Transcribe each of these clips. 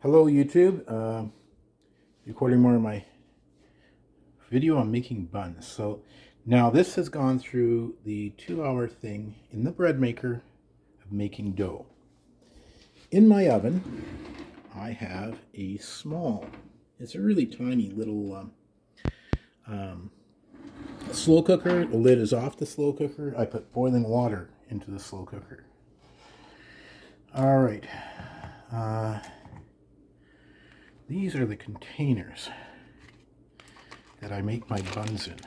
Hello YouTube, recording more of my video on making buns. So now this has gone through the 2-hour thing in the bread maker of making dough. In my oven I have a small, it's a really tiny little slow cooker. The lid is off the slow cooker. I put boiling water into the slow cooker. Alright, these are the containers that I make my buns in.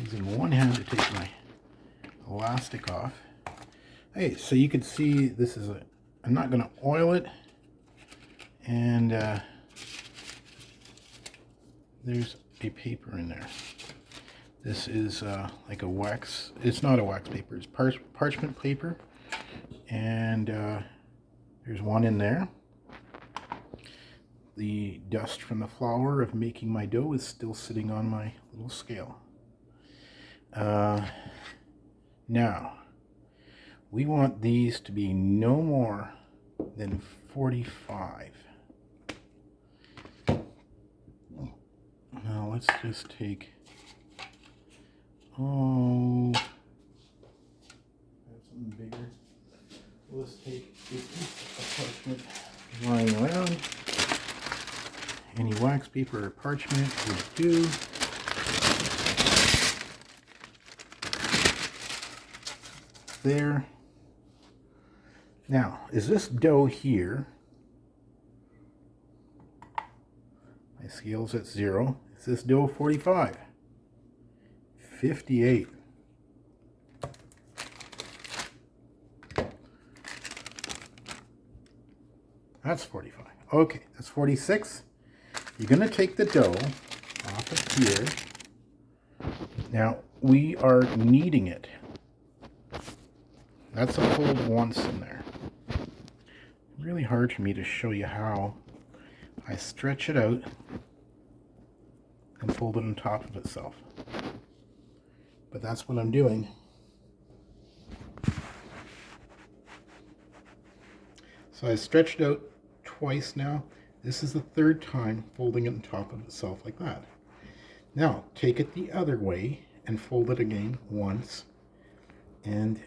Using one hand to take my elastic off. Hey, so you can see this is I'm not going to oil it, and there's a paper in there. This is like a wax, it's not a wax paper, it's parchment paper, and there's one in there. The dust from the flour of making my dough is still sitting on my little scale. Now, we want these to be no more than 45. Now let's just take, something bigger. Let's take a piece of parchment lying around. Any wax paper or parchment would do. There. Now, is this dough here? My scale's at 0. Is this dough 45? 58. That's 45. Okay, that's 46. You're going to take the dough off of here. Now, we are kneading it. That's a fold once in there. Really hard for me to show you how. I stretch it out and fold it on top of itself. But that's what I'm doing. So I stretched out twice now. This is the third time folding it on top of itself like that. Now, take it the other way and fold it again once and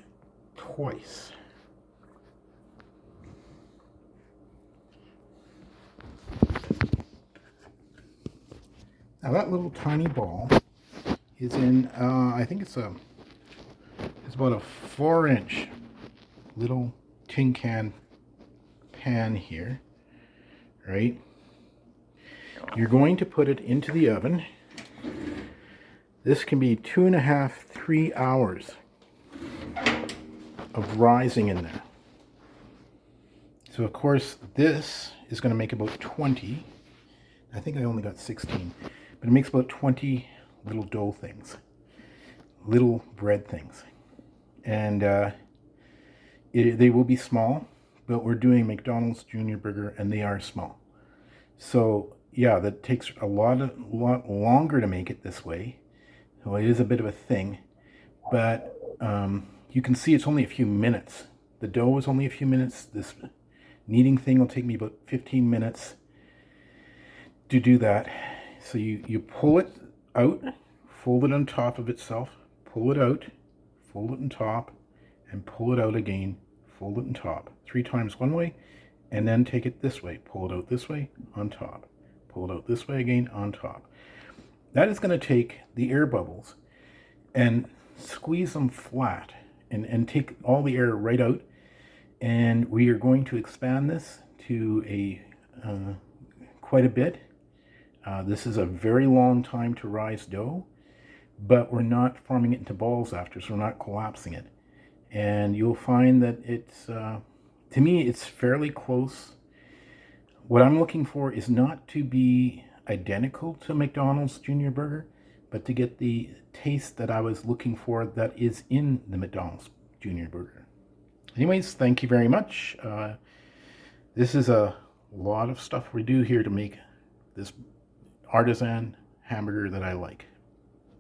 twice. Now that little tiny ball is in, I think it's about a 4-inch little tin can pan here. Right? You're going to put it into the oven. This can be 2.5, 3 hours of rising in there. So of course this is going to make about 20. I think I only got 16, but it makes about 20 little dough things, little bread things, and they will be small. But we're doing McDonald's Junior Burger, and they are small. So yeah, that takes a lot longer to make it this way. So it is a bit of a thing, but you can see it's only a few minutes. The dough is only a few minutes. This kneading thing will take me about 15 minutes to do that. So you pull it out, fold it on top of itself, pull it out, fold it on top, and pull it out again. Fold it on top 3 times one way, and then take it this way, pull it out this way, on top, pull it out this way again, on top. That is going to take the air bubbles and squeeze them flat and take all the air right out, and we are going to expand this to quite a bit. This is a very long time to rise dough, but we're not forming it into balls after, so we're not collapsing it. And you'll find that it's, to me, it's fairly close. What I'm looking for is not to be identical to McDonald's Junior Burger, but to get the taste that I was looking for that is in the McDonald's Junior Burger. Anyways, thank you very much. This is a lot of stuff we do here to make this artisan hamburger that I like.